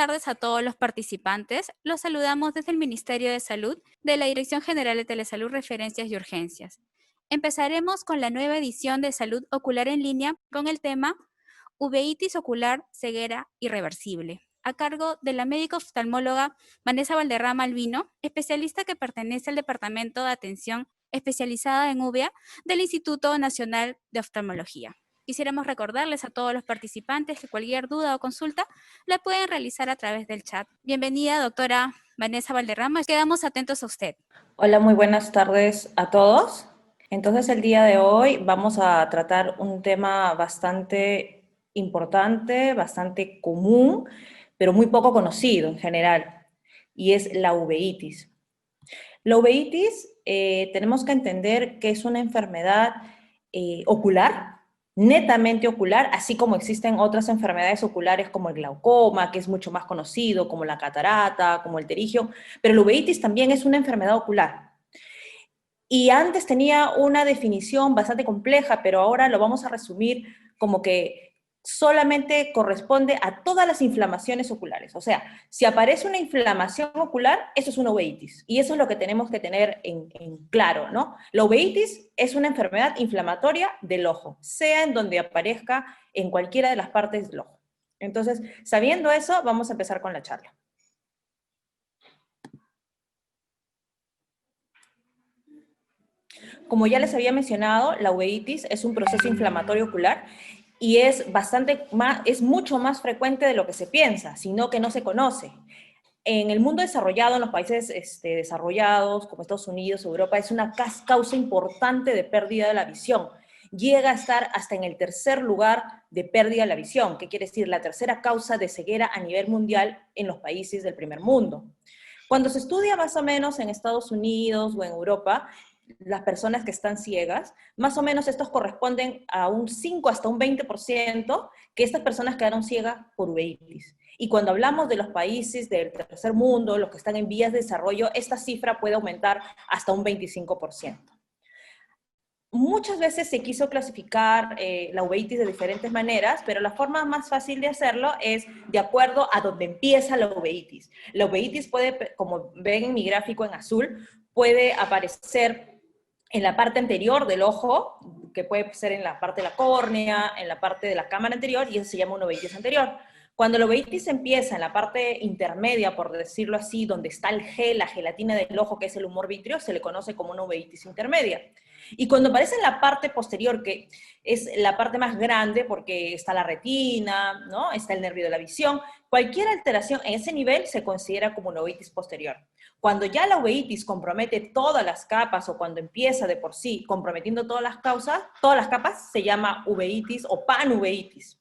tardes a todos los participantes. Los saludamos desde el Ministerio de Salud de la Dirección General de Telesalud, Referencias y Urgencias. Empezaremos con la nueva edición de Salud Ocular en Línea con el tema Uveitis ocular, ceguera irreversible, a cargo de la médica oftalmóloga Vanessa Valderrama Albino, especialista que pertenece al Departamento de Atención Especializada en uvea del Instituto Nacional de Oftalmología. Quisiéramos recordarles a todos los participantes que cualquier duda o consulta la pueden realizar a través del chat. Bienvenida, doctora Vanessa Valderrama. Quedamos atentos a usted. Hola, muy buenas tardes a todos. Entonces, el día de hoy vamos a tratar un tema bastante importante, bastante común, pero muy poco conocido en general, y es la uveitis. La uveitis tenemos que entender que es una enfermedad ocular, netamente ocular, así como existen otras enfermedades oculares como el glaucoma, que es mucho más conocido, como la catarata, como el pterigio, pero la uveitis también es una enfermedad ocular. Y antes tenía una definición bastante compleja, pero ahora lo vamos a resumir como que solamente corresponde a todas las inflamaciones oculares. O sea, si aparece una inflamación ocular, eso es una uveitis. Y eso es lo que tenemos que tener en claro, ¿no? La uveitis es una enfermedad inflamatoria del ojo, sea en donde aparezca en cualquiera de las partes del ojo. Entonces, sabiendo eso, vamos a empezar con la charla. Como ya les había mencionado, la uveitis es un proceso inflamatorio ocular y es mucho más frecuente de lo que se piensa, sino que no se conoce. En el mundo desarrollado, en los países desarrollados, como Estados Unidos, Europa, es una causa importante de pérdida de la visión. Llega a estar hasta en el tercer lugar de pérdida de la visión, que quiere decir la tercera causa de ceguera a nivel mundial en los países del primer mundo. Cuando se estudia más o menos en Estados Unidos o en Europa, las personas que están ciegas, más o menos estos corresponden a un 5 hasta un 20% que estas personas quedaron ciegas por uveitis. Y cuando hablamos de los países del tercer mundo, los que están en vías de desarrollo, esta cifra puede aumentar hasta un 25%. Muchas veces se quiso clasificar la uveitis de diferentes maneras, pero la forma más fácil de hacerlo es de acuerdo a donde empieza la uveitis. La uveitis puede, como ven en mi gráfico en azul, puede aparecer en la parte anterior del ojo, que puede ser en la parte de la córnea, en la parte de la cámara anterior, y eso se llama una uveitis anterior. Cuando la uveitis empieza en la parte intermedia, por decirlo así, donde está el gel, la gelatina del ojo, que es el humor vítreo, se le conoce como una uveitis intermedia. Y cuando aparece en la parte posterior, que es la parte más grande, porque está la retina, ¿no? Está el nervio de la visión, cualquier alteración en ese nivel se considera como una uveitis posterior. Cuando ya la uveitis compromete todas las capas, o cuando empieza de por sí comprometiendo todas las capas, se llama uveitis o panuveitis.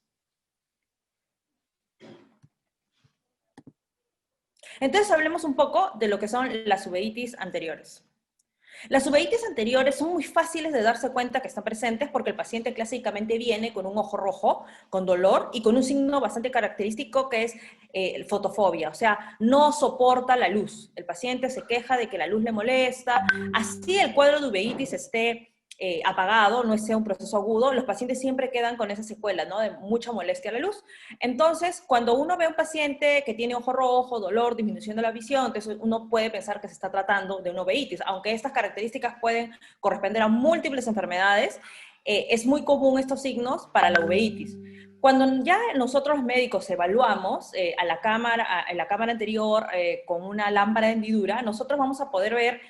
Entonces hablemos un poco de lo que son las uveitis anteriores. Las uveitis anteriores son muy fáciles de darse cuenta que están presentes porque el paciente clásicamente viene con un ojo rojo, con dolor y con un signo bastante característico que es fotofobia, o sea, no soporta la luz. El paciente se queja de que la luz le molesta, así el cuadro de uveitis esté apagado, no sea un proceso agudo, los pacientes siempre quedan con esa secuela, ¿no? De mucha molestia a la luz. Entonces, cuando uno ve a un paciente que tiene ojo rojo, dolor, disminución de la visión, entonces uno puede pensar que se está tratando de una uveitis, aunque estas características pueden corresponder a múltiples enfermedades, es muy común estos signos para la uveitis. Cuando ya nosotros los médicos evaluamos en la cámara anterior con una lámpara de hendidura, nosotros vamos a poder ver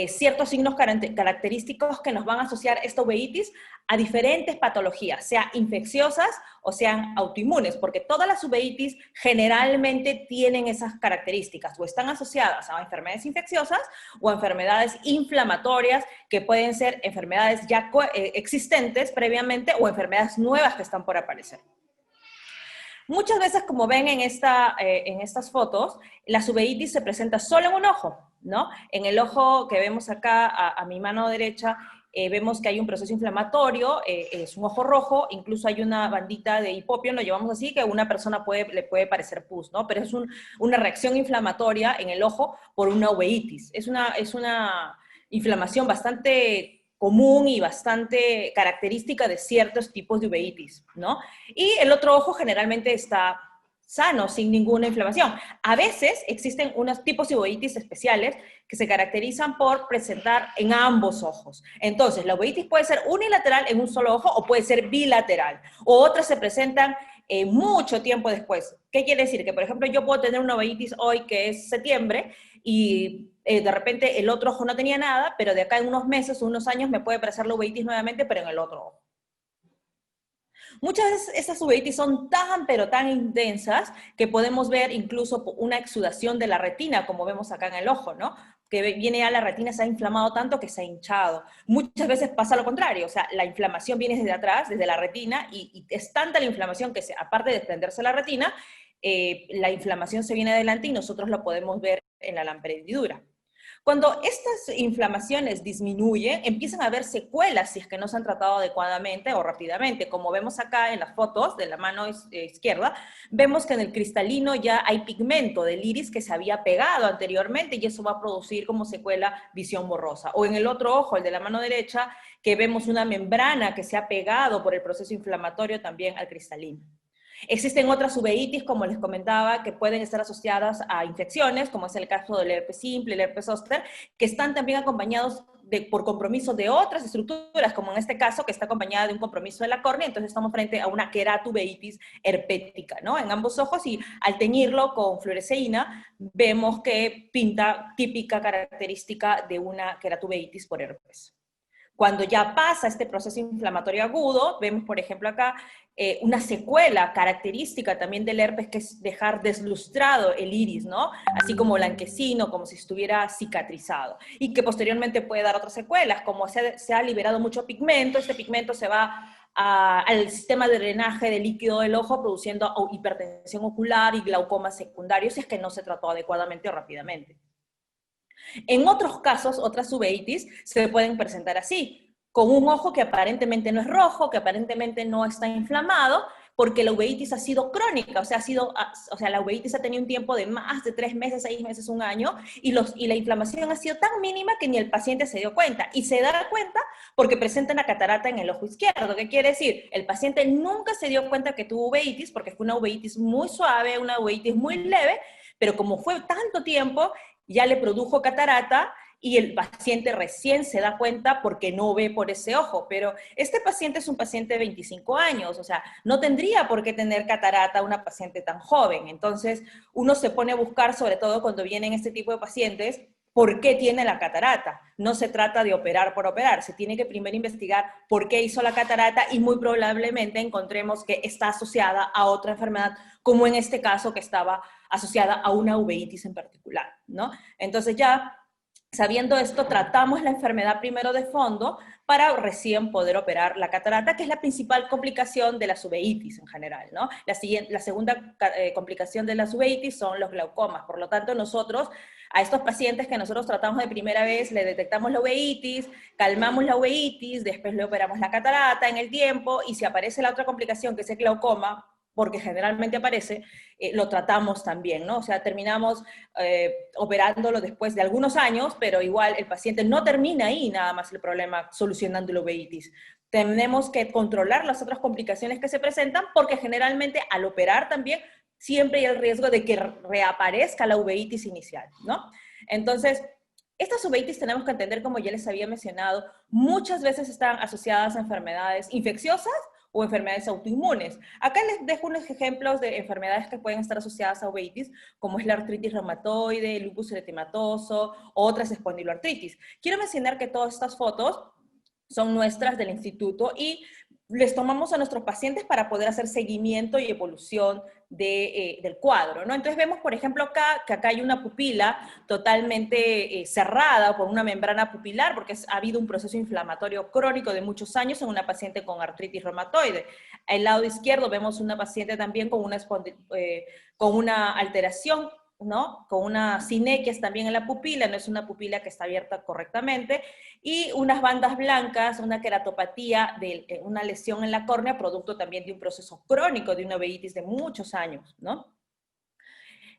ciertos signos característicos que nos van a asociar esta uveitis a diferentes patologías, sean infecciosas o sean autoinmunes, porque todas las uveitis generalmente tienen esas características, o están asociadas a enfermedades infecciosas o a enfermedades inflamatorias, que pueden ser enfermedades ya existentes previamente o enfermedades nuevas que están por aparecer. Muchas veces, como ven en estas fotos, la uveitis se presenta solo en un ojo, ¿no? En el ojo que vemos acá, a mi mano derecha, vemos que hay un proceso inflamatorio, es un ojo rojo, incluso hay una bandita de hipopio, lo llevamos así, que a una persona le puede parecer pus, ¿no? Pero es una reacción inflamatoria en el ojo por una uveitis. Es una inflamación bastante común y bastante característica de ciertos tipos de uveitis, ¿no? Y el otro ojo generalmente está sano, sin ninguna inflamación. A veces existen unos tipos de uveitis especiales que se caracterizan por presentar en ambos ojos. Entonces, la uveitis puede ser unilateral en un solo ojo o puede ser bilateral. O otras se presentan mucho tiempo después. ¿Qué quiere decir? Que, por ejemplo, yo puedo tener una uveitis hoy que es septiembre y de repente el otro ojo no tenía nada, pero de acá en unos meses o unos años me puede aparecer la uveitis nuevamente, pero en el otro ojo. Muchas veces estas uveitis son tan, pero tan intensas que podemos ver incluso una exudación de la retina, como vemos acá en el ojo, ¿no? Que viene ya la retina, se ha inflamado tanto que se ha hinchado. Muchas veces pasa lo contrario, o sea, la inflamación viene desde atrás, desde la retina, y es tanta la inflamación que, aparte de desprenderse la retina, la inflamación se viene adelante y nosotros lo podemos ver en la lámpara hendidura. Cuando estas inflamaciones disminuyen, empiezan a haber secuelas si es que no se han tratado adecuadamente o rápidamente. Como vemos acá en las fotos de la mano izquierda, vemos que en el cristalino ya hay pigmento del iris que se había pegado anteriormente y eso va a producir como secuela visión borrosa. O en el otro ojo, el de la mano derecha, que vemos una membrana que se ha pegado por el proceso inflamatorio también al cristalino. Existen otras uveitis, como les comentaba, que pueden estar asociadas a infecciones, como es el caso del herpes simple, el herpes zóster, que están también acompañados por compromiso de otras estructuras, como en este caso, que está acompañada de un compromiso de la córnea, entonces estamos frente a una queratuveitis herpética, ¿no? En ambos ojos, y al teñirlo con fluoresceína, vemos que pinta típica característica de una queratuveitis por herpes. Cuando ya pasa este proceso inflamatorio agudo, vemos, por ejemplo, acá una secuela característica también del herpes, que es dejar deslustrado el iris, ¿no? Así como blanquecino, como si estuviera cicatrizado. Y que posteriormente puede dar otras secuelas, como se ha liberado mucho pigmento, este pigmento se va al sistema de drenaje de líquido del ojo, produciendo hipertensión ocular y glaucoma secundario, si es que no se trató adecuadamente o rápidamente. En otros casos, otras uveitis se pueden presentar así, con un ojo que aparentemente no es rojo, que aparentemente no está inflamado, porque la uveitis ha sido crónica, o sea, la uveitis ha tenido un tiempo de más de 3 meses, 6 meses, un año, y la inflamación ha sido tan mínima que ni el paciente se dio cuenta. Y se da cuenta porque presenta una catarata en el ojo izquierdo. ¿Qué quiere decir? El paciente nunca se dio cuenta que tuvo uveitis, porque fue una uveitis muy suave, una uveitis muy leve, pero como fue tanto tiempo, ya le produjo catarata y el paciente recién se da cuenta porque no ve por ese ojo. Pero este paciente es un paciente de 25 años, o sea, no tendría por qué tener catarata una paciente tan joven. Entonces, uno se pone a buscar, sobre todo cuando vienen este tipo de pacientes, por qué tiene la catarata. No se trata de operar por operar, se tiene que primero investigar por qué hizo la catarata y muy probablemente encontremos que está asociada a otra enfermedad, como en este caso que estaba asociada a una uveitis en particular, ¿no? Entonces ya, sabiendo esto, tratamos la enfermedad primero de fondo para recién poder operar la catarata, que es la principal complicación de las uveitis en general, ¿no? La segunda complicación de las uveitis son los glaucomas. Por lo tanto, nosotros, a estos pacientes que nosotros tratamos de primera vez, le detectamos la uveitis, calmamos la uveitis, después le operamos la catarata en el tiempo, y si aparece la otra complicación, que es el glaucoma, porque generalmente aparece, lo tratamos también, ¿no? O sea, terminamos operándolo después de algunos años, pero igual el paciente no termina ahí nada más el problema solucionando la uveitis. Tenemos que controlar las otras complicaciones que se presentan, porque generalmente al operar también siempre hay el riesgo de que reaparezca la uveitis inicial, ¿no? Entonces, estas uveitis tenemos que entender, como ya les había mencionado, muchas veces están asociadas a enfermedades infecciosas o enfermedades autoinmunes. Acá les dejo unos ejemplos de enfermedades que pueden estar asociadas a uveitis, como es la artritis reumatoide, el lupus eritematoso, o otras espondiloartritis. Quiero mencionar que todas estas fotos son nuestras del instituto y les tomamos a nuestros pacientes para poder hacer seguimiento y evolución del cuadro, ¿no? Entonces vemos, por ejemplo, acá, que acá hay una pupila totalmente cerrada por una membrana pupilar, porque ha habido un proceso inflamatorio crónico de muchos años en una paciente con artritis reumatoide. Al lado izquierdo vemos una paciente también con una alteración, ¿no? Con una sinequias también en la pupila, no es una pupila que está abierta correctamente, y unas bandas blancas, una queratopatía, una lesión en la córnea, producto también de un proceso crónico de una uveitis de muchos años, ¿no?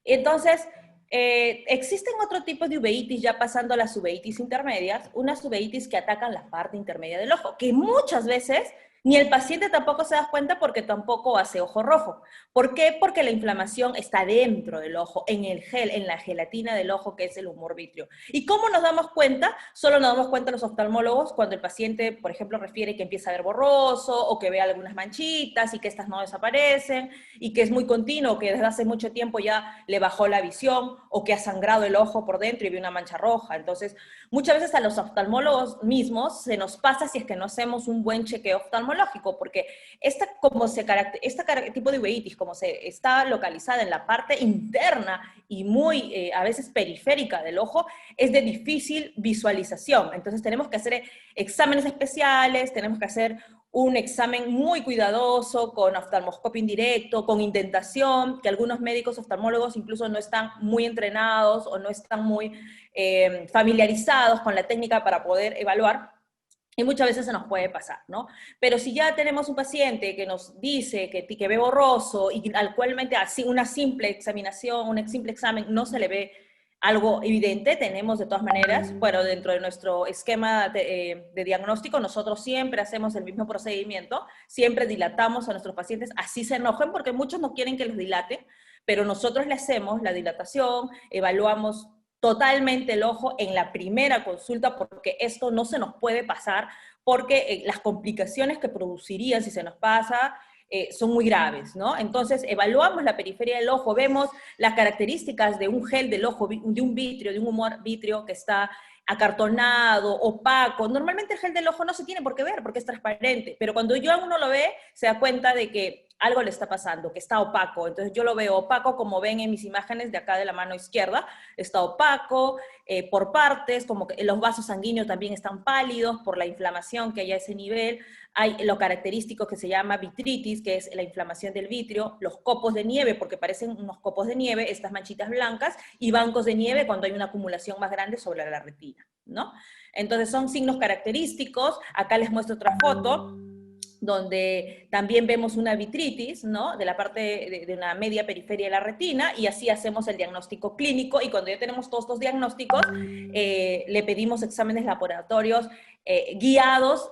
Entonces, existen otro tipo de uveitis, ya pasando a las uveitis intermedias, unas uveitis que atacan la parte intermedia del ojo, que muchas veces Ni el paciente tampoco se da cuenta porque tampoco hace ojo rojo. ¿Por qué? Porque la inflamación está dentro del ojo, en el gel, en la gelatina del ojo, que es el humor vítreo. ¿Y cómo nos damos cuenta? Solo nos damos cuenta los oftalmólogos cuando el paciente, por ejemplo, refiere que empieza a ver borroso o que ve algunas manchitas y que estas no desaparecen y que es muy continuo, que desde hace mucho tiempo ya le bajó la visión o que ha sangrado el ojo por dentro y ve una mancha roja. Entonces, muchas veces a los oftalmólogos mismos se nos pasa si es que no hacemos un buen chequeo oftalmológico, porque este tipo de uveitis, como se está localizada en la parte interna y muy a veces periférica del ojo, es de difícil visualización. Entonces tenemos que hacer exámenes especiales, tenemos que hacer un examen muy cuidadoso, con oftalmoscopio indirecto, con indentación, que algunos médicos oftalmólogos incluso no están muy entrenados o no están muy familiarizados con la técnica para poder evaluar, y muchas veces se nos puede pasar, ¿no? Pero si ya tenemos un paciente que nos dice que ve borroso y al cual así una simple examinación, un simple examen no se le ve algo evidente, tenemos de todas maneras, bueno, dentro de nuestro esquema de diagnóstico, nosotros siempre hacemos el mismo procedimiento, siempre dilatamos a nuestros pacientes, así se enojen, porque muchos no quieren que los dilate, pero nosotros le hacemos la dilatación, evaluamos totalmente el ojo en la primera consulta, porque esto no se nos puede pasar, porque las complicaciones que producirían si se nos pasa son muy graves, ¿no? Entonces, evaluamos la periferia del ojo, vemos las características de un gel del ojo, de un vitrio, de un humor vitrio que está acartonado, opaco. Normalmente el gel del ojo no se tiene por qué ver porque es transparente, pero cuando uno lo ve, se da cuenta de que algo le está pasando, que está opaco. Entonces yo lo veo opaco, como ven en mis imágenes de acá de la mano izquierda, está opaco por partes, como que los vasos sanguíneos también están pálidos por la inflamación que hay a ese nivel. Hay lo característico que se llama vitritis, que es la inflamación del vitrio, los copos de nieve, porque parecen unos copos de nieve, estas manchitas blancas, y bancos de nieve cuando hay una acumulación más grande sobre la retina, ¿no? Entonces son signos característicos. Acá les muestro otra foto donde también vemos una vitritis, ¿no? De la parte de una media periferia de la retina, y así hacemos el diagnóstico clínico, y cuando ya tenemos todos estos diagnósticos, le pedimos exámenes laboratorios guiados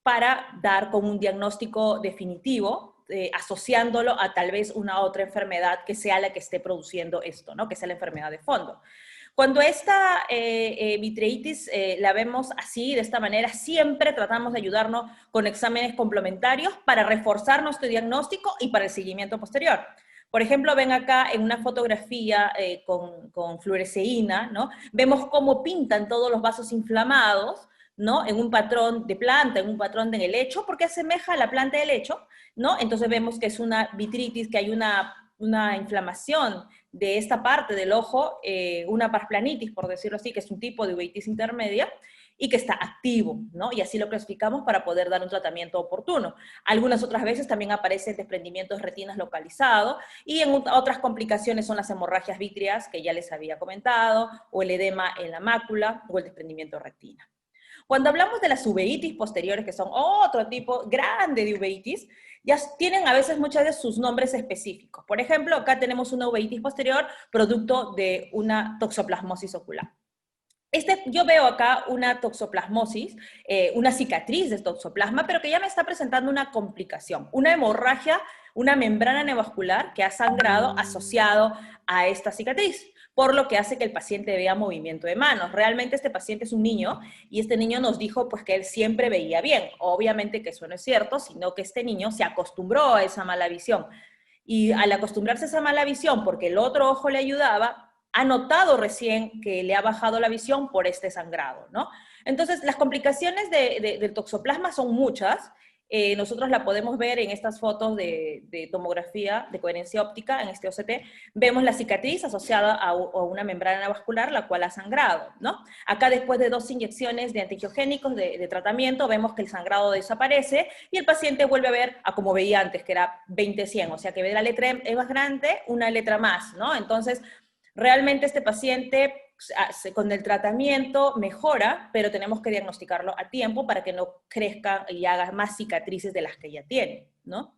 para dar como un diagnóstico definitivo, asociándolo a tal vez una otra enfermedad que sea la que esté produciendo esto, ¿no? Que sea la enfermedad de fondo. Cuando esta vitreitis la vemos así, de esta manera, siempre tratamos de ayudarnos con exámenes complementarios para reforzar nuestro diagnóstico y para el seguimiento posterior. Por ejemplo, ven acá en una fotografía con fluoresceína, ¿no? Vemos cómo pintan todos los vasos inflamados, ¿no? En un patrón de planta, en un patrón de helecho, porque asemeja a la planta de helecho, ¿no? Entonces vemos que es una vitritis, que hay una inflamación de esta parte del ojo, una parplanitis, por decirlo así, que es un tipo de uveitis intermedia, y que está activo, ¿no? Y así lo clasificamos para poder dar un tratamiento oportuno. Algunas otras veces también aparecen desprendimientos de retinas localizados, y en otras complicaciones son las hemorragias vítreas, que ya les había comentado, o el edema en la mácula, o el desprendimiento de retina. Cuando hablamos de las uveitis posteriores, que son otro tipo grande de uveitis, ya tienen a veces muchas de sus nombres específicos. Por ejemplo, acá tenemos una uveitis posterior producto de una toxoplasmosis ocular. Yo veo acá una toxoplasmosis, una cicatriz de toxoplasma, pero que ya me está presentando una complicación, una hemorragia, una membrana neovascular que ha sangrado asociado a esta cicatriz, por lo que hace que el paciente vea movimiento de manos. Realmente este paciente es un niño, y este niño nos dijo pues que él siempre veía bien. Obviamente que eso no es cierto, sino que este niño se acostumbró a esa mala visión. Y al acostumbrarse a esa mala visión, porque el otro ojo le ayudaba, ha notado recién que le ha bajado la visión por este sangrado, ¿no? Entonces, las complicaciones del toxoplasma son muchas. Nosotros la podemos ver en estas fotos de tomografía de coherencia óptica, en este OCT, vemos la cicatriz asociada a una membrana vascular, la cual ha sangrado, ¿no? Acá, después de 2 inyecciones de antigiogénicos de tratamiento, vemos que el sangrado desaparece, y el paciente vuelve a ver a como veía antes, que era 20/100, o sea que ve la letra E más grande, una letra más, ¿no? Entonces, realmente este paciente con el tratamiento mejora, pero tenemos que diagnosticarlo a tiempo para que no crezca y haga más cicatrices de las que ya tiene, ¿no?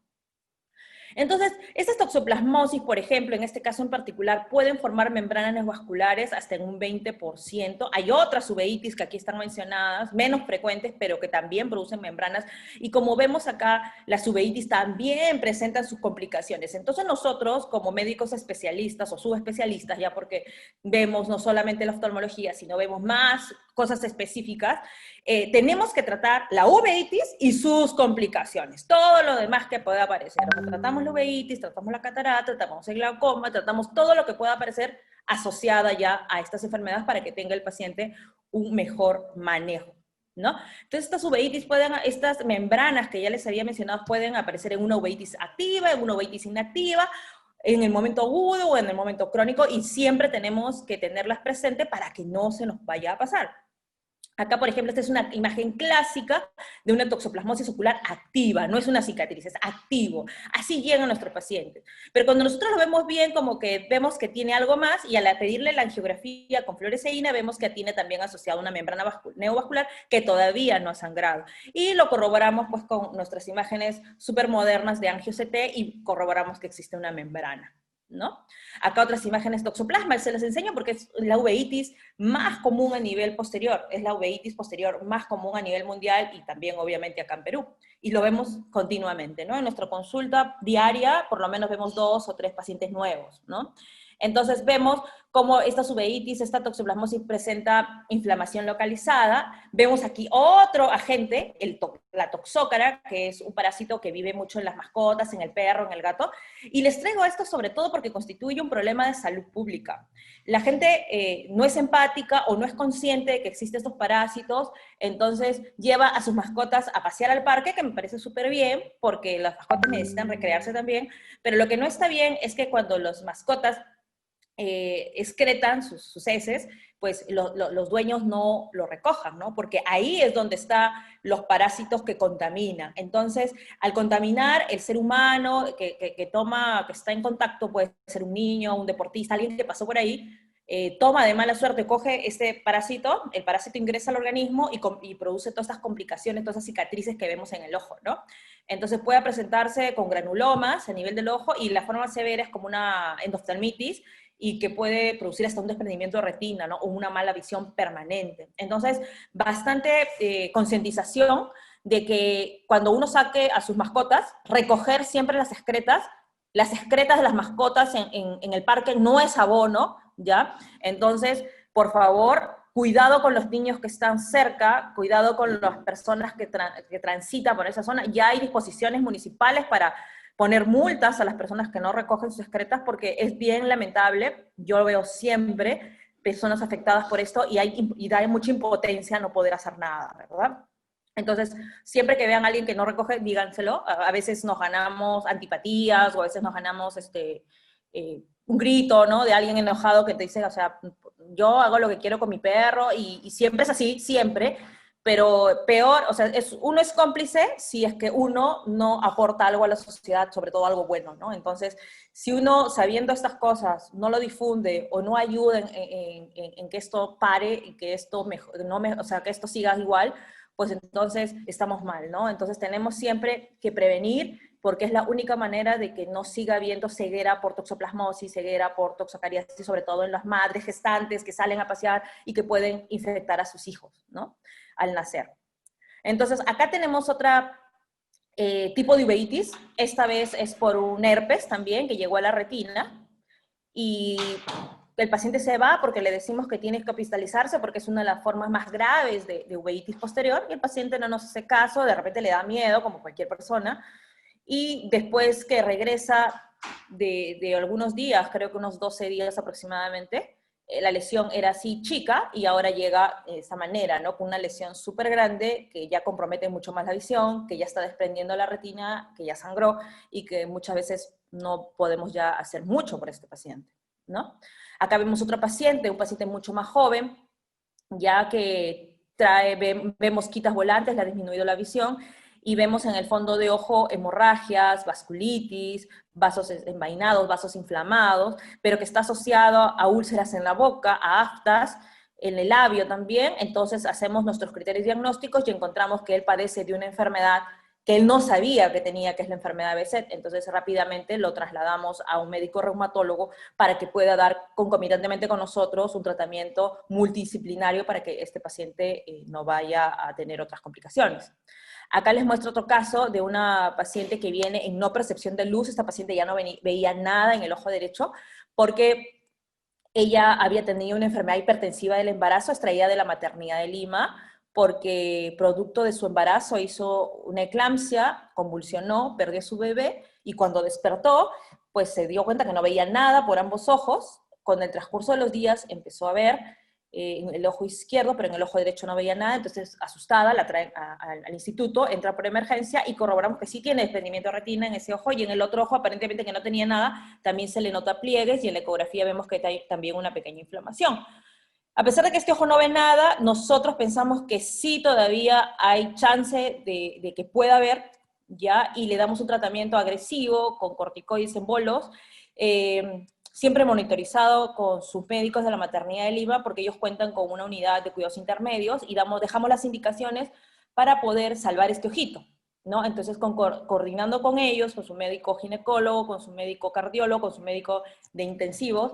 Entonces, estas toxoplasmosis, por ejemplo, en este caso en particular, pueden formar membranas neovasculares hasta en un 20%. Hay otras uveitis que aquí están mencionadas, menos frecuentes, pero que también producen membranas. Y como vemos acá, las uveitis también presentan sus complicaciones. Entonces nosotros, como médicos especialistas o subespecialistas, ya porque vemos no solamente la oftalmología, sino vemos más cosas específicas, tenemos que tratar la uveitis y sus complicaciones, todo lo demás que pueda aparecer. O sea, tratamos la uveitis, tratamos la catarata, tratamos el glaucoma, tratamos todo lo que pueda aparecer asociada ya a estas enfermedades para que tenga el paciente un mejor manejo, ¿no? Entonces estas uveitis estas membranas que ya les había mencionado pueden aparecer en una uveitis activa, en una uveitis inactiva, en el momento agudo o en el momento crónico, y siempre tenemos que tenerlas presentes para que no se nos vaya a pasar. Acá, por ejemplo, esta es una imagen clásica de una toxoplasmosis ocular activa, no es una cicatriz, es activo. Así llegan nuestros pacientes. Pero cuando nosotros lo vemos bien, como que vemos que tiene algo más, y al pedirle la angiografía con fluoresceína, vemos que tiene también asociada una membrana neovascular que todavía no ha sangrado. Y lo corroboramos pues con nuestras imágenes súper modernas de angio-CT y corroboramos que existe una membrana, ¿no? Acá otras imágenes toxoplasma, se las enseño porque es la uveitis más común a nivel posterior, es la uveitis posterior más común a nivel mundial y también obviamente acá en Perú. Y lo vemos continuamente, ¿no? En nuestra consulta diaria por lo menos vemos 2 o 3 pacientes nuevos, ¿no? Entonces vemos cómo esta uveitis, esta toxoplasmosis presenta inflamación localizada. Vemos aquí otro agente, la toxócara, que es un parásito que vive mucho en las mascotas, en el perro, en el gato. Y les traigo esto sobre todo porque constituye un problema de salud pública. La gente no es empática o no es consciente de que existen estos parásitos, entonces lleva a sus mascotas a pasear al parque, que me parece súper bien, porque las mascotas necesitan recrearse también, pero lo que no está bien es que cuando las mascotas excretan sus heces, pues los dueños no lo recojan, ¿no? Porque ahí es donde están los parásitos que contaminan. Entonces, al contaminar, el ser humano que está en contacto, puede ser un niño, un deportista, alguien que pasó por ahí, toma de mala suerte, coge ese parásito, el parásito ingresa al organismo y produce todas estas complicaciones, todas esas cicatrices que vemos en el ojo, ¿no? Entonces puede presentarse con granulomas a nivel del ojo y la forma severa es como una endoftalmitis, y que puede producir hasta un desprendimiento de retina, ¿no? O una mala visión permanente. Entonces, bastante concientización de que cuando uno saque a sus mascotas, recoger siempre las excretas de las mascotas en el parque no es abono, ¿ya? Entonces, por favor, cuidado con los niños que están cerca, cuidado con las personas que transitan por esa zona. Ya hay disposiciones municipales para poner multas a las personas que no recogen sus excretas, porque es bien lamentable, yo veo siempre personas afectadas por esto y da mucha impotencia no poder hacer nada, ¿verdad? Entonces, siempre que vean a alguien que no recoge, díganselo. A veces nos ganamos antipatías o a veces nos ganamos un grito, ¿no? De alguien enojado que te dice, o sea, yo hago lo que quiero con mi perro y siempre es así, siempre. Pero peor, o sea, uno es cómplice si es que uno no aporta algo a la sociedad, sobre todo algo bueno, ¿no? Entonces, si uno, sabiendo estas cosas, no lo difunde o no ayuda en que esto pare y que esto o sea, que esto siga igual, pues entonces estamos mal, ¿no? Entonces tenemos siempre que prevenir, porque es la única manera de que no siga habiendo ceguera por toxoplasmosis, ceguera por toxocariasis, sobre todo en las madres gestantes que salen a pasear y que pueden infectar a sus hijos, ¿no? Al nacer. Entonces, acá tenemos otra tipo de uveitis. Esta vez es por un herpes también que llegó a la retina y el paciente se va porque le decimos que tiene que hospitalizarse porque es una de las formas más graves de uveitis posterior, y el paciente no nos hace caso, de repente le da miedo, como cualquier persona, y después que regresa de algunos días, creo que unos 12 días aproximadamente, la lesión era así chica y ahora llega de esa manera, ¿no? Con una lesión súper grande que ya compromete mucho más la visión, que ya está desprendiendo la retina, que ya sangró y que muchas veces no podemos ya hacer mucho por este paciente, ¿no? Acá vemos otro paciente, un paciente mucho más joven, ya que ve mosquitas volantes, le ha disminuido la visión, y vemos en el fondo de ojo hemorragias, vasculitis, vasos envainados, vasos inflamados, pero que está asociado a úlceras en la boca, a aftas, en el labio también. Entonces hacemos nuestros criterios diagnósticos y encontramos que él padece de una enfermedad que él no sabía que tenía, que es la enfermedad de Behçet. Entonces rápidamente lo trasladamos a un médico reumatólogo para que pueda dar concomitantemente con nosotros un tratamiento multidisciplinario para que este paciente no vaya a tener otras complicaciones. Acá les muestro otro caso de una paciente que viene en no percepción de luz. Esta paciente ya no veía nada en el ojo derecho porque ella había tenido una enfermedad hipertensiva del embarazo extraída de la maternidad de Lima, porque producto de su embarazo hizo una eclampsia, convulsionó, perdió a su bebé, y cuando despertó, pues se dio cuenta que no veía nada por ambos ojos. Con el transcurso de los días empezó a ver en el ojo izquierdo, pero en el ojo derecho no veía nada. Entonces, asustada, la traen al instituto, entra por emergencia y corroboramos que sí tiene desprendimiento de retina en ese ojo, y en el otro ojo, aparentemente que no tenía nada, también se le nota pliegues, y en la ecografía vemos que hay también una pequeña inflamación. A pesar de que este ojo no ve nada, nosotros pensamos que sí todavía hay chance de que pueda ver, ¿ya? Y le damos un tratamiento agresivo con corticoides en bolos, siempre monitorizado con sus médicos de la maternidad de Lima, porque ellos cuentan con una unidad de cuidados intermedios, y dejamos las indicaciones para poder salvar este ojito, ¿no? Entonces, coordinando con ellos, con su médico ginecólogo, con su médico cardiólogo, con su médico de intensivos,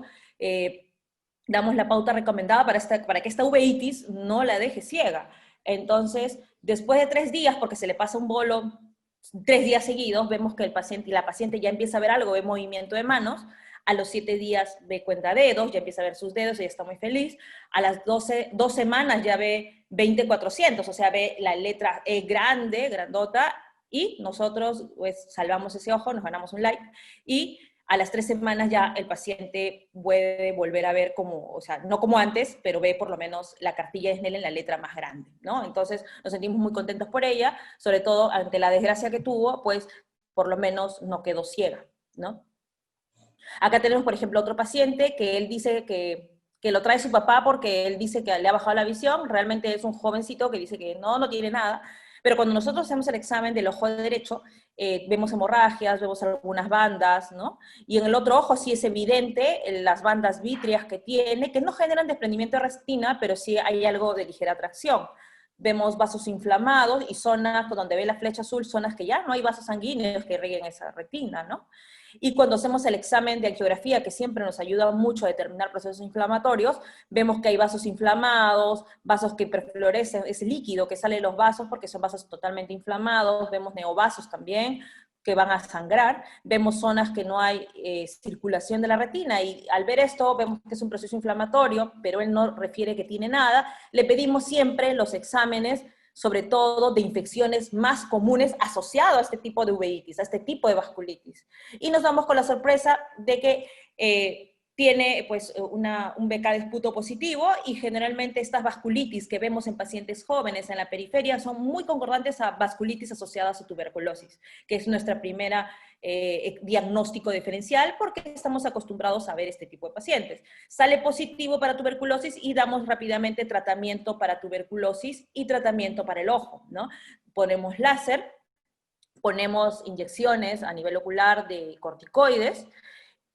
damos la pauta recomendada para que esta uveitis no la deje ciega. Entonces, después de 3 días, porque se le pasa un bolo 3 días seguidos, vemos que la paciente ya empieza a ver algo, ve movimiento de manos. A los 7 días ve cuenta dedos, ya empieza a ver sus dedos, ella está muy feliz. A las 2 semanas ya ve 20/400, o sea, ve la letra E grande, grandota, y nosotros pues salvamos ese ojo, nos ganamos un like, y a las 3 semanas ya el paciente puede volver a ver como, o sea, no como antes, pero ve por lo menos la cartilla de Snellen en la letra más grande, ¿no? Entonces nos sentimos muy contentos por ella, sobre todo ante la desgracia que tuvo, pues por lo menos no quedó ciega, ¿no? Acá tenemos, por ejemplo, otro paciente que él dice que lo trae su papá porque él dice que le ha bajado la visión. Realmente es un jovencito que dice que no tiene nada, pero cuando nosotros hacemos el examen del ojo derecho, vemos hemorragias, vemos algunas bandas, ¿no? Y en el otro ojo sí es evidente las bandas vítreas que tiene, que no generan desprendimiento de retina, pero sí hay algo de ligera atracción. Vemos vasos inflamados y zonas donde ve la flecha azul, zonas que ya no hay vasos sanguíneos que irriguen esa retina, ¿no? Y cuando hacemos el examen de angiografía, que siempre nos ayuda mucho a determinar procesos inflamatorios, vemos que hay vasos inflamados, vasos que hiperfluorescen, ese líquido que sale de los vasos porque son vasos totalmente inflamados, vemos neovasos también que van a sangrar, vemos zonas que no hay circulación de la retina, y al ver esto vemos que es un proceso inflamatorio, pero él no refiere que tiene nada. Le pedimos siempre los exámenes, sobre todo de infecciones más comunes asociadas a este tipo de uveitis, a este tipo de vasculitis. Y nos damos con la sorpresa de que tiene pues un BK de esputo positivo, y generalmente estas vasculitis que vemos en pacientes jóvenes en la periferia son muy concordantes a vasculitis asociadas a tuberculosis, que es nuestra primera diagnóstico diferencial, porque estamos acostumbrados a ver este tipo de pacientes. Sale positivo para tuberculosis y damos rápidamente tratamiento para tuberculosis y tratamiento para el ojo, ¿no? Ponemos láser, ponemos inyecciones a nivel ocular de corticoides,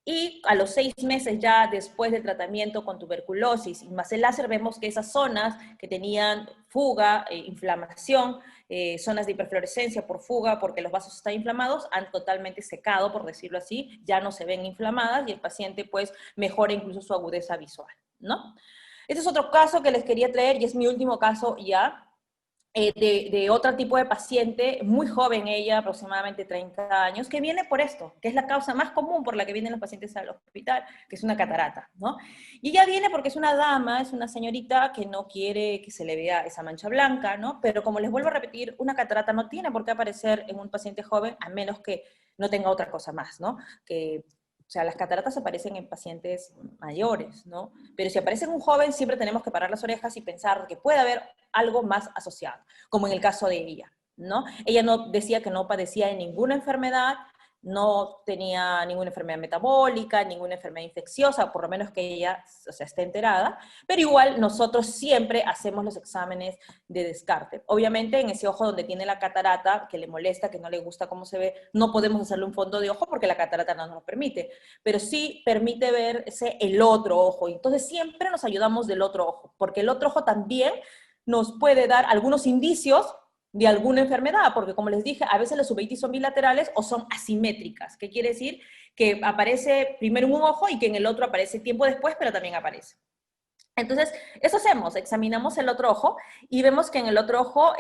y a los 6 meses ya después del tratamiento con tuberculosis más el láser, vemos que esas zonas que tenían fuga, inflamación, zonas de hiperfluorescencia por fuga, porque los vasos están inflamados, han totalmente secado, por decirlo así, ya no se ven inflamadas, y el paciente pues mejora incluso su agudeza visual, ¿no? Este es otro caso que les quería traer, y es mi último caso ya, de otro tipo de paciente, muy joven ella, aproximadamente 30 años, que viene por esto, que es la causa más común por la que vienen los pacientes al hospital, que es una catarata, ¿no? Y ella viene porque es una dama, es una señorita que no quiere que se le vea esa mancha blanca, ¿no? Pero como les vuelvo a repetir, una catarata no tiene por qué aparecer en un paciente joven, a menos que no tenga otra cosa más, ¿no? O sea, las cataratas aparecen en pacientes mayores, ¿no? Pero si aparece en un joven, siempre tenemos que parar las orejas y pensar que puede haber algo más asociado, como en el caso de ella, ¿no? Ella no decía que no padecía de ninguna enfermedad, no tenía ninguna enfermedad metabólica, ninguna enfermedad infecciosa, por lo menos que ella, o sea, esté enterada, pero igual nosotros siempre hacemos los exámenes de descarte. Obviamente en ese ojo donde tiene la catarata, que le molesta, que no le gusta cómo se ve, no podemos hacerle un fondo de ojo porque la catarata no nos lo permite, pero sí permite verse el otro ojo. Entonces siempre nos ayudamos del otro ojo, porque el otro ojo también nos puede dar algunos indicios de alguna enfermedad, porque como les dije, a veces las uveitis son bilaterales o son asimétricas. ¿Qué quiere decir? Que aparece primero en un ojo y que en el otro aparece tiempo después, pero también aparece. Entonces, eso hacemos, examinamos el otro ojo y vemos que en el otro ojo,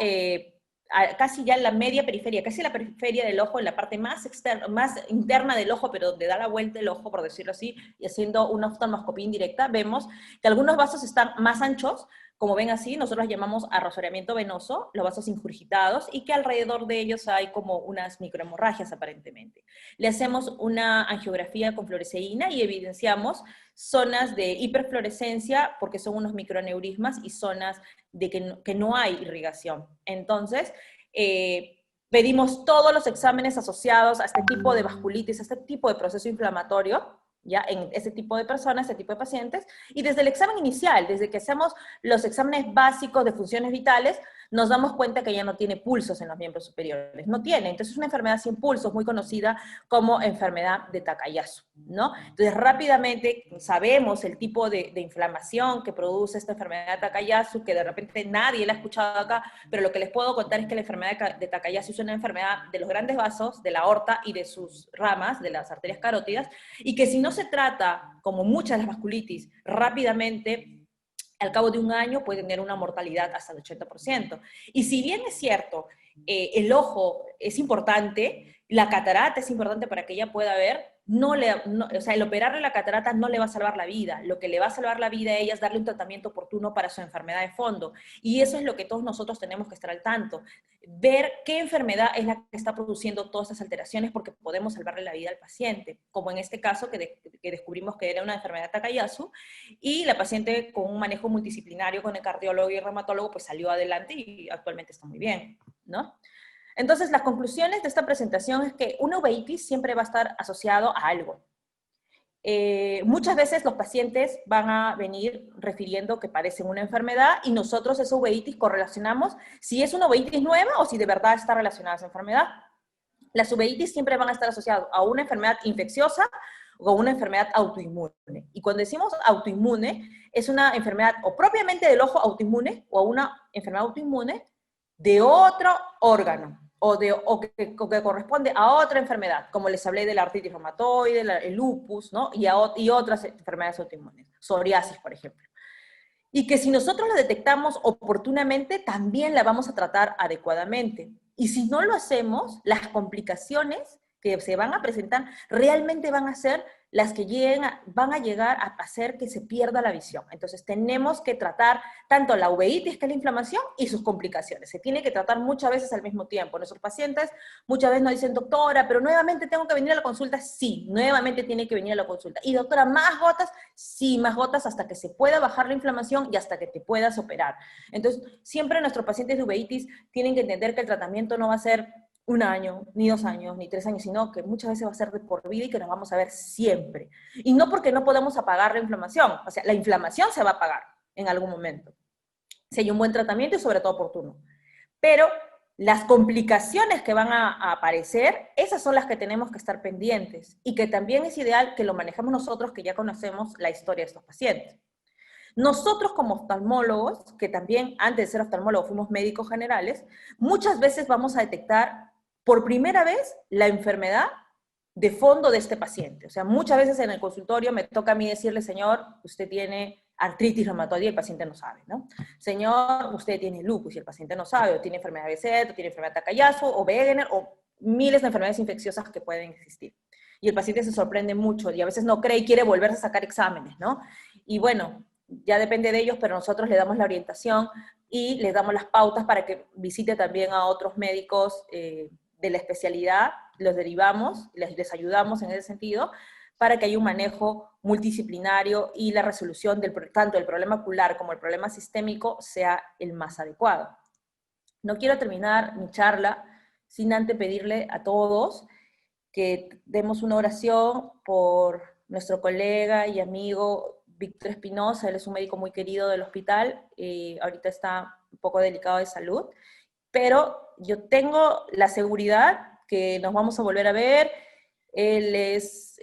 casi ya en la media periferia, casi la periferia del ojo, en la parte más, externa, más interna del ojo, pero donde da la vuelta el ojo, por decirlo así, y haciendo una oftalmoscopía indirecta, vemos que algunos vasos están más anchos, como ven así, nosotros llamamos arrasoramiento venoso, los vasos ingurgitados, y que alrededor de ellos hay como unas microhemorragias aparentemente. Le hacemos una angiografía con fluoresceína y evidenciamos zonas de hiperfluorescencia, porque son unos microaneurismas, y zonas de que no hay irrigación. Entonces, pedimos todos los exámenes asociados a este tipo de vasculitis, a este tipo de proceso inflamatorio, ya en ese tipo de personas, este tipo de pacientes, y desde el examen inicial, desde que hacemos los exámenes básicos de funciones vitales, nos damos cuenta que ya no tiene pulsos en los miembros superiores, no tiene, entonces es una enfermedad sin pulsos, muy conocida como enfermedad de Takayasu, ¿no? Entonces rápidamente sabemos el tipo de inflamación que produce esta enfermedad de Takayasu, que de repente nadie la ha escuchado acá, pero lo que les puedo contar es que la enfermedad de Takayasu es una enfermedad de los grandes vasos, de la aorta y de sus ramas, de las arterias carótidas, y que si no se trata, como muchas de las vasculitis, rápidamente, al cabo de un año puede tener una mortalidad hasta el 80%. Y si bien es cierto, el ojo es importante, la catarata es importante para que ella pueda ver, o sea, el operarle la catarata no le va a salvar la vida. Lo que le va a salvar la vida a ella es darle un tratamiento oportuno para su enfermedad de fondo. Y eso es lo que todos nosotros tenemos que estar al tanto. Ver qué enfermedad es la que está produciendo todas estas alteraciones, porque podemos salvarle la vida al paciente. Como en este caso que descubrimos que era una enfermedad de Takayasu, y la paciente con un manejo multidisciplinario con el cardiólogo y el reumatólogo pues salió adelante y actualmente está muy bien, ¿no? Entonces, las conclusiones de esta presentación es que una uveitis siempre va a estar asociado a algo. Muchas veces los pacientes van a venir refiriendo que padecen una enfermedad y nosotros esa uveitis correlacionamos si es una uveitis nueva o si de verdad está relacionada a esa enfermedad. Las uveitis siempre van a estar asociadas a una enfermedad infecciosa o una enfermedad autoinmune. Y cuando decimos autoinmune, es una enfermedad o propiamente del ojo autoinmune o una enfermedad autoinmune de otro órgano o que corresponde a otra enfermedad, como les hablé de la artritis reumatoide, el lupus, ¿no? Y otras enfermedades autoinmunes, psoriasis, por ejemplo. Y que si nosotros la detectamos oportunamente, también la vamos a tratar adecuadamente. Y si no lo hacemos, las complicaciones que se van a presentar realmente van a ser las que van a llegar a hacer que se pierda la visión. Entonces tenemos que tratar tanto la uveitis, que es la inflamación, y sus complicaciones. Se tiene que tratar muchas veces al mismo tiempo. Nuestros pacientes muchas veces nos dicen, doctora, pero nuevamente tengo que venir a la consulta. Sí, nuevamente tiene que venir a la consulta. Y doctora, ¿más gotas? Sí, más gotas hasta que se pueda bajar la inflamación y hasta que te puedas operar. Entonces, siempre nuestros pacientes de uveitis tienen que entender que el tratamiento no va a ser un año, ni 2 años, ni 3 años, sino que muchas veces va a ser de por vida y que nos vamos a ver siempre. Y no porque no podemos apagar la inflamación, o sea, la inflamación se va a apagar en algún momento, si hay un buen tratamiento y sobre todo oportuno. Pero las complicaciones que van a aparecer, esas son las que tenemos que estar pendientes y que también es ideal que lo manejemos nosotros, que ya conocemos la historia de estos pacientes. Nosotros como oftalmólogos, que también antes de ser oftalmólogos fuimos médicos generales, muchas veces vamos a detectar por primera vez la enfermedad de fondo de este paciente. O sea, muchas veces en el consultorio me toca a mí decirle, señor, usted tiene artritis reumatoide y el paciente no sabe, ¿no? Señor, usted tiene lupus y el paciente no sabe, o tiene enfermedad de Behçet, o tiene enfermedad de Takayasu, o Wegener, o miles de enfermedades infecciosas que pueden existir. Y el paciente se sorprende mucho y a veces no cree y quiere volverse a sacar exámenes, ¿no? Y bueno, ya depende de ellos, pero nosotros le damos la orientación y les damos las pautas para que visite también a otros médicos de la especialidad, los derivamos, les ayudamos en ese sentido, para que haya un manejo multidisciplinario y la resolución tanto del problema ocular como el problema sistémico sea el más adecuado. No quiero terminar mi charla sin antes pedirle a todos que demos una oración por nuestro colega y amigo Víctor Espinosa. Él es un médico muy querido del hospital, ahorita está un poco delicado de salud, pero yo tengo la seguridad que nos vamos a volver a ver. Él es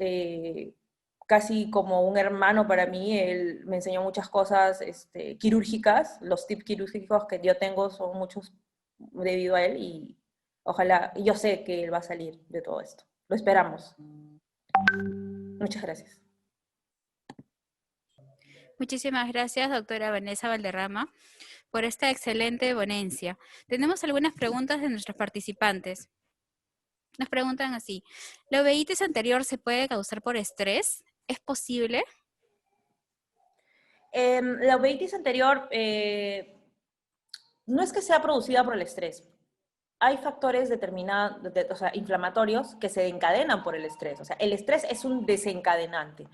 casi como un hermano para mí, él me enseñó muchas cosas quirúrgicas, los tips quirúrgicos que yo tengo son muchos debido a él y ojalá, yo sé que él va a salir de todo esto. Lo esperamos. Muchas gracias. Muchísimas gracias, doctora Vanessa Valderrama, por esta excelente ponencia. Tenemos algunas preguntas de nuestros participantes. Nos preguntan así, ¿la uveitis anterior se puede causar por estrés? ¿Es posible? La uveitis anterior no es que sea producida por el estrés. Hay factores determinados, o sea, inflamatorios que se encadenan por el estrés. O sea, el estrés es un desencadenante.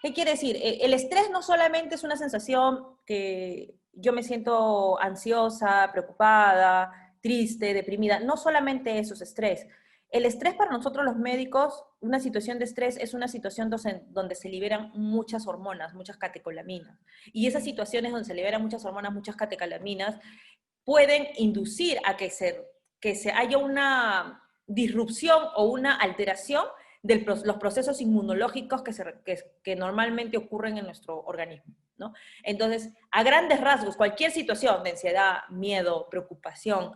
¿Qué quiere decir? El estrés no solamente es una sensación que yo me siento ansiosa, preocupada, triste, deprimida. No solamente eso es estrés. El estrés para nosotros los médicos, una situación de estrés es una situación donde se liberan muchas hormonas, muchas catecolaminas. Y esas situaciones donde se liberan muchas hormonas, muchas catecolaminas, pueden inducir a que se haya una disrupción o una alteración de los procesos inmunológicos que normalmente ocurren en nuestro organismo, ¿no? Entonces, a grandes rasgos, cualquier situación de ansiedad, miedo, preocupación,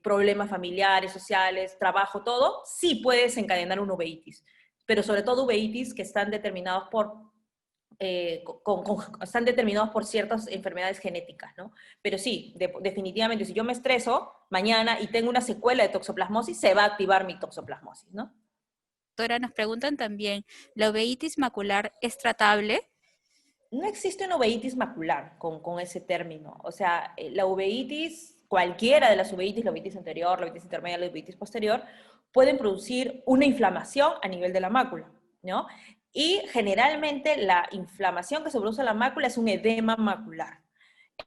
problemas familiares, sociales, trabajo, todo, sí puede desencadenar una uveitis, pero sobre todo uveitis que están determinados están determinados por ciertas enfermedades genéticas, ¿no? Pero sí, definitivamente, si yo me estreso mañana y tengo una secuela de toxoplasmosis, se va a activar mi toxoplasmosis, ¿no? Doctora, nos preguntan también, ¿la uveitis macular es tratable? No existe una uveitis macular con ese término. O sea, la uveitis, cualquiera de las uveitis, la uveitis anterior, la uveitis intermedia, la uveitis posterior, pueden producir una inflamación a nivel de la mácula, ¿no? Y generalmente la inflamación que se produce en la mácula es un edema macular.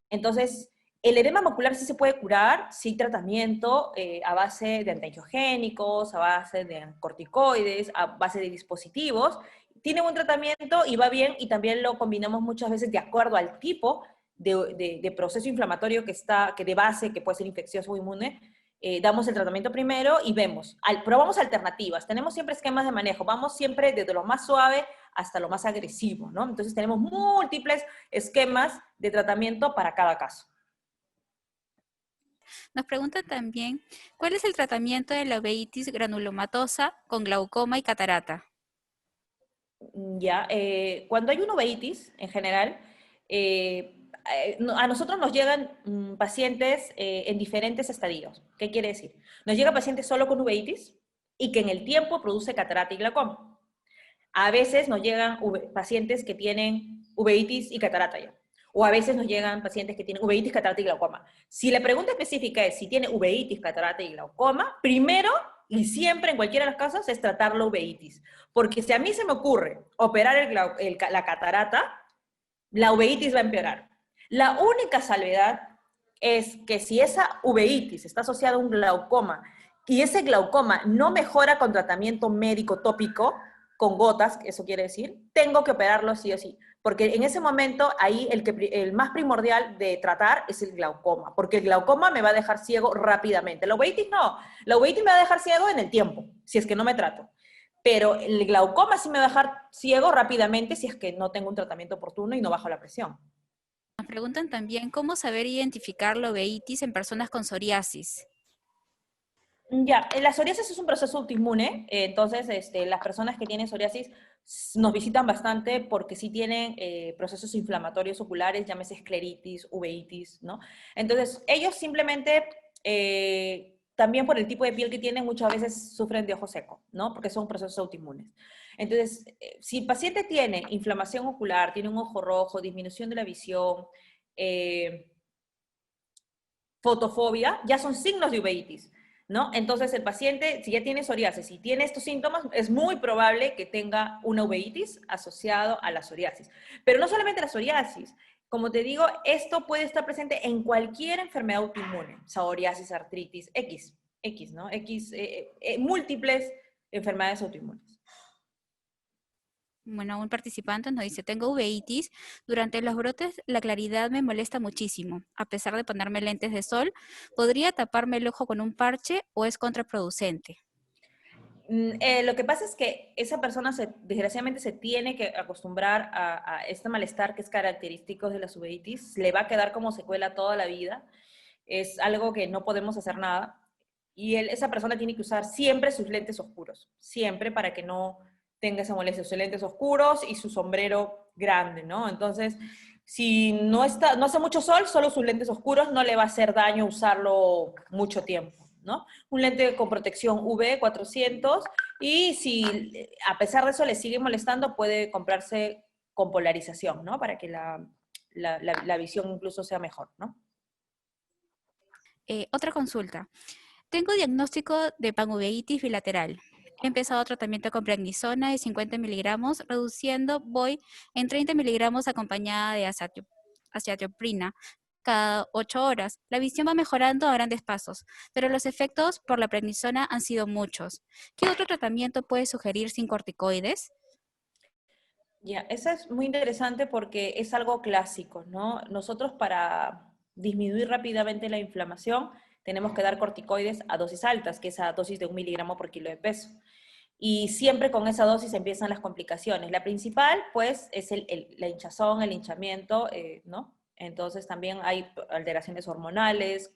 Entonces, el edema macular sí se puede curar, sí tratamiento a base de antiangiogénicos, a base de corticoides, a base de dispositivos. Tiene buen tratamiento y va bien, y también lo combinamos muchas veces de acuerdo al tipo de proceso inflamatorio que de base, que puede ser infeccioso o inmune. Damos el tratamiento primero y vemos, probamos alternativas. Tenemos siempre esquemas de manejo, vamos siempre desde lo más suave hasta lo más agresivo, ¿no? Entonces tenemos múltiples esquemas de tratamiento para cada caso. Nos preguntan también, ¿cuál es el tratamiento de la uveitis granulomatosa con glaucoma y catarata? Ya, cuando hay una uveitis, en general, a nosotros nos llegan pacientes en diferentes estadios. ¿Qué quiere decir? Nos llega pacientes solo con uveitis y que en el tiempo produce catarata y glaucoma. A veces nos llegan pacientes que tienen uveitis y catarata ya. O a veces nos llegan pacientes que tienen uveitis, catarata y glaucoma. Si la pregunta específica es si tiene uveitis, catarata y glaucoma, primero y siempre en cualquiera de los casos es tratar la uveitis. Porque si a mí se me ocurre operar la catarata, la uveitis va a empeorar. La única salvedad es que si esa uveitis está asociada a un glaucoma y ese glaucoma no mejora con tratamiento médico tópico, con gotas, eso quiere decir, tengo que operarlo sí o sí. Porque en ese momento, ahí el más primordial de tratar es el glaucoma, porque el glaucoma me va a dejar ciego rápidamente. La uveitis no, la uveitis me va a dejar ciego en el tiempo, si es que no me trato. Pero el glaucoma sí me va a dejar ciego rápidamente si es que no tengo un tratamiento oportuno y no bajo la presión. Nos preguntan también, ¿cómo saber identificar la uveitis en personas con psoriasis? Ya, la psoriasis es un proceso autoinmune, entonces las personas que tienen psoriasis nos visitan bastante porque sí tienen procesos inflamatorios oculares, llámese escleritis, uveitis, ¿no? Entonces, ellos simplemente, también por el tipo de piel que tienen, muchas veces sufren de ojo seco, ¿no? Porque son procesos autoinmunes. Entonces, si el paciente tiene inflamación ocular, tiene un ojo rojo, disminución de la visión, eh, fotofobia, ya son signos de uveitis, ¿no? Entonces el paciente, si ya tiene psoriasis y tiene estos síntomas, es muy probable que tenga una uveitis asociado a la psoriasis. Pero no solamente la psoriasis, como te digo, esto puede estar presente en cualquier enfermedad autoinmune, psoriasis, artritis, X, ¿no? Múltiples enfermedades autoinmunes. Bueno, un participante nos dice, tengo uveitis, durante los brotes la claridad me molesta muchísimo. A pesar de ponerme lentes de sol, ¿podría taparme el ojo con un parche o es contraproducente? Lo que pasa es que esa persona desgraciadamente se tiene que acostumbrar a este malestar que es característico de la uveitis, le va a quedar como secuela toda la vida. es algo que no podemos hacer nada. Y esa persona tiene que usar siempre sus lentes oscuros, siempre para que no tenga esa molestia, sus lentes oscuros y su sombrero grande, ¿no? Entonces, si no hace mucho sol, solo sus lentes oscuros no le va a hacer daño usarlo mucho tiempo, ¿no? Un lente con protección UV 400 y si a pesar de eso le sigue molestando, puede comprarse con polarización, ¿no? Para que la visión incluso sea mejor, ¿no? Otra consulta. Tengo diagnóstico de panuveitis bilateral. He empezado tratamiento con prednisona de 50 miligramos, reduciendo voy en 30 miligramos acompañada de azathioprina cada 8 horas. La visión va mejorando a grandes pasos, pero los efectos por la prednisona han sido muchos. ¿Qué otro tratamiento puede sugerir sin corticoides? Ya, eso es muy interesante porque es algo clásico, ¿no? Nosotros para disminuir rápidamente la inflamación tenemos que dar corticoides a dosis altas, que es a dosis de 1 miligramo por kilo de peso. Y siempre con esa dosis empiezan las complicaciones. La principal, pues, es la hinchazón, el hinchamiento, ¿no? Entonces también hay alteraciones hormonales,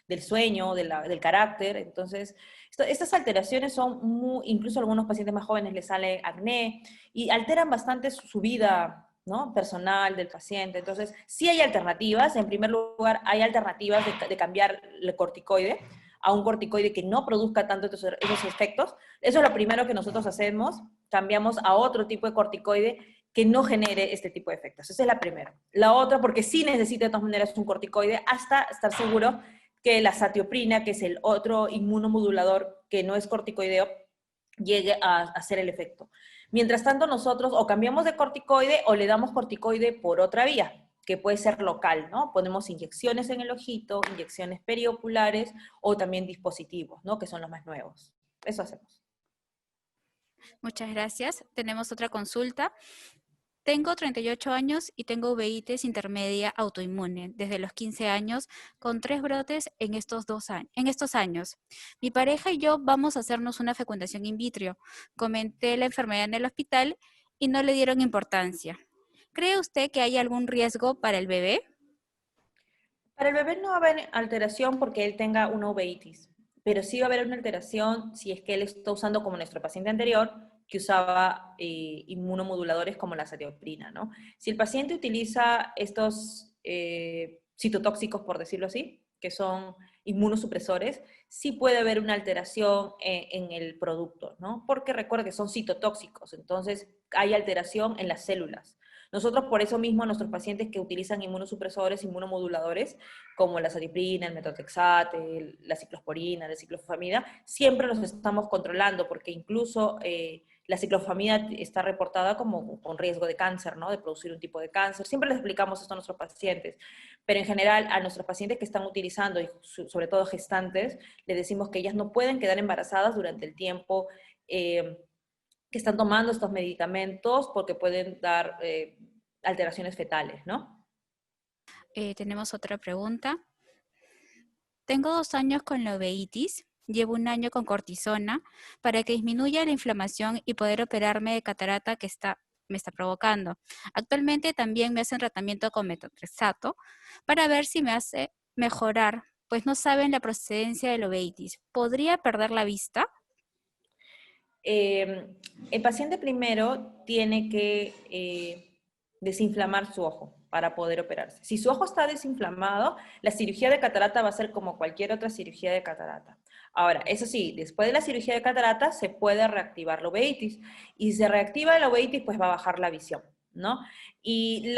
del sueño, del carácter. Entonces, estas alteraciones son incluso a algunos pacientes más jóvenes les sale acné y alteran bastante su vida, ¿no? Personal del paciente. Entonces, sí hay alternativas. En primer lugar, hay alternativas de cambiar el corticoide a un corticoide que no produzca tanto esos efectos. Eso es lo primero que nosotros hacemos. Cambiamos a otro tipo de corticoide que no genere este tipo de efectos. Esa es la primera. La otra, porque sí necesita de todas maneras un corticoide hasta estar seguro que la azathioprina, que es el otro inmunomodulador que no es corticoideo, llegue a hacer el efecto. Mientras tanto, nosotros o cambiamos de corticoide o le damos corticoide por otra vía, que puede ser local, ¿no? Ponemos inyecciones en el ojito, inyecciones perioculares o también dispositivos, ¿no? Que son los más nuevos. Eso hacemos. Muchas gracias. Tenemos otra consulta. Tengo 38 años y tengo uveitis intermedia autoinmune desde los 15 años con 3 brotes en estos años. Mi pareja y yo vamos a hacernos una fecundación in vitro. Comenté la enfermedad en el hospital y no le dieron importancia. ¿Cree usted que hay algún riesgo para el bebé? Para el bebé no va a haber alteración porque él tenga una uveitis, pero sí va a haber una alteración si es que él está usando como nuestro paciente anterior, que usaba inmunomoduladores como la azathioprina, ¿no? Si el paciente utiliza estos citotóxicos, por decirlo así, que son inmunosupresores, sí puede haber una alteración en el producto, ¿no? Porque recuerda que son citotóxicos, entonces hay alteración en las células. Nosotros por eso mismo a nuestros pacientes que utilizan inmunosupresores, inmunomoduladores, como la azathioprina, el metotrexate, la ciclosporina, la ciclofosfamida, siempre los estamos controlando porque incluso la ciclofosfamida está reportada como con riesgo de cáncer, ¿no? De producir un tipo de cáncer. Siempre les explicamos esto a nuestros pacientes, pero en general a nuestros pacientes que están utilizando, y sobre todo gestantes, les decimos que ellas no pueden quedar embarazadas durante el tiempo que están tomando estos medicamentos porque pueden dar alteraciones fetales, ¿no? Tenemos otra pregunta. Tengo 2 años con la uveitis. Llevo 1 año con cortisona para que disminuya la inflamación y poder operarme de catarata que me está provocando. Actualmente también me hacen tratamiento con metotrexato para ver si me hace mejorar, pues no saben la procedencia de la uveitis. ¿Podría perder la vista? Eh, el paciente primero tiene que desinflamar su ojo para poder operarse. Si su ojo está desinflamado, la cirugía de catarata va a ser como cualquier otra cirugía de catarata. Ahora, eso sí, después de la cirugía de catarata se puede reactivar la uveitis y si se reactiva la uveitis, pues va a bajar la visión, ¿no? Y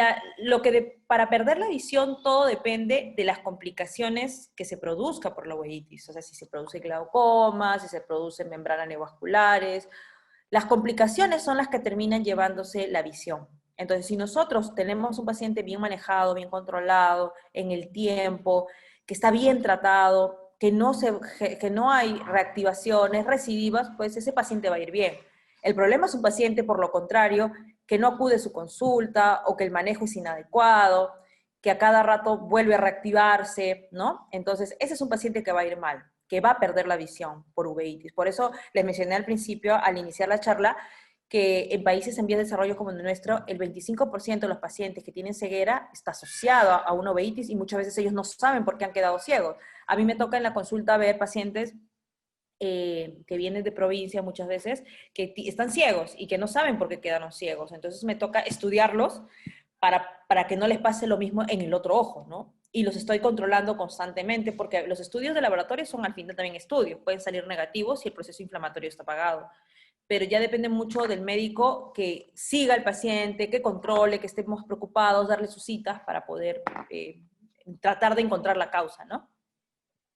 para perder la visión todo depende de las complicaciones que se produzca por la uveitis, o sea, si se produce glaucoma, si se producen membranas neovasculares. Las complicaciones son las que terminan llevándose la visión. Entonces, si nosotros tenemos un paciente bien manejado, bien controlado, en el tiempo, que está bien tratado, que no hay reactivaciones recidivas, pues ese paciente va a ir bien. El problema es un paciente, por lo contrario, que no acude a su consulta o que el manejo es inadecuado, que a cada rato vuelve a reactivarse, ¿no? Entonces, ese es un paciente que va a ir mal, que va a perder la visión por uveitis. Por eso les mencioné al principio, al iniciar la charla, que en países en vías de desarrollo como el nuestro, el 25% de los pacientes que tienen ceguera está asociado a una uveitis y muchas veces ellos no saben por qué han quedado ciegos. A mí me toca en la consulta ver pacientes que vienen de provincia muchas veces, que están ciegos y que no saben por qué quedaron ciegos. Entonces me toca estudiarlos para que no les pase lo mismo en el otro ojo, ¿no? Y los estoy controlando constantemente porque los estudios de laboratorio son al final también estudios, pueden salir negativos si el proceso inflamatorio está apagado, pero ya depende mucho del médico que siga al paciente, que controle, que estemos preocupados, darle sus citas para poder tratar de encontrar la causa, ¿no?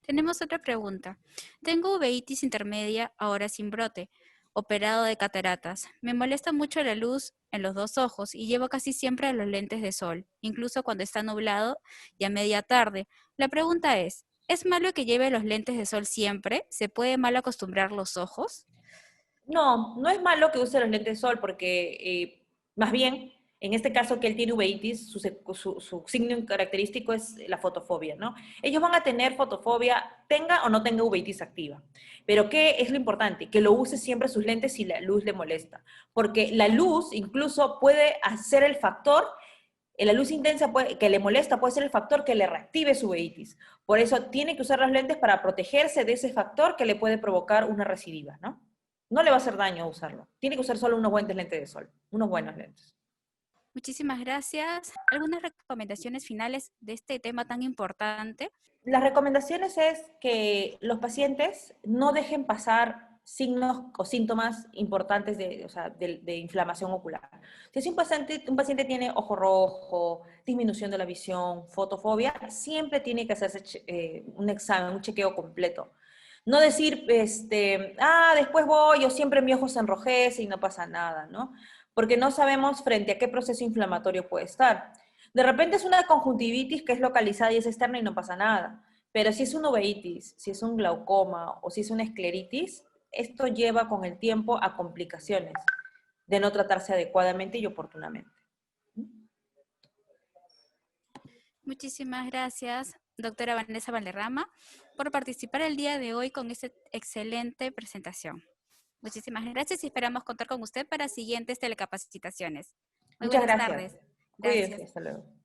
Tenemos otra pregunta. Tengo uveitis intermedia, ahora sin brote, operado de cataratas. Me molesta mucho la luz en los dos ojos y llevo casi siempre los lentes de sol, incluso cuando está nublado y a media tarde. La pregunta ¿es malo que lleve los lentes de sol siempre? ¿Se puede mal acostumbrar los ojos? No, no es malo que use los lentes de sol porque más bien, en este caso que él tiene uveitis, su signo característico es la fotofobia, ¿no? Ellos van a tener fotofobia, tenga o no tenga uveitis activa. Pero ¿qué es lo importante? Que lo use siempre sus lentes si la luz le molesta. Porque la luz incluso puede hacer el factor, la luz intensa que le molesta puede ser el factor que le reactive su uveitis. Por eso tiene que usar los lentes para protegerse de ese factor que le puede provocar una recidiva, ¿no? No le va a hacer daño usarlo. Tiene que usar solo unos buenos lentes de sol, unos buenos lentes. Muchísimas gracias. ¿Algunas recomendaciones finales de este tema tan importante? Las recomendaciones es que los pacientes no dejen pasar signos o síntomas importantes o sea, de inflamación ocular. Si un paciente tiene ojo rojo, disminución de la visión, fotofobia, siempre tiene que hacerse un examen, un chequeo completo. No decir, después voy, o siempre mi ojo se enrojece y no pasa nada, ¿no? Porque no sabemos frente a qué proceso inflamatorio puede estar. De repente es una conjuntivitis que es localizada y es externa y no pasa nada. Pero si es una uveitis, si es un glaucoma o si es una escleritis, esto lleva con el tiempo a complicaciones de no tratarse adecuadamente y oportunamente. Muchísimas gracias, doctora Vanessa Valderrama, por participar el día de hoy con esta excelente presentación. Muchísimas gracias y esperamos contar con usted para siguientes telecapacitaciones. Muy Muchas buenas gracias. tardes. Cuídese, Gracias. hasta luego.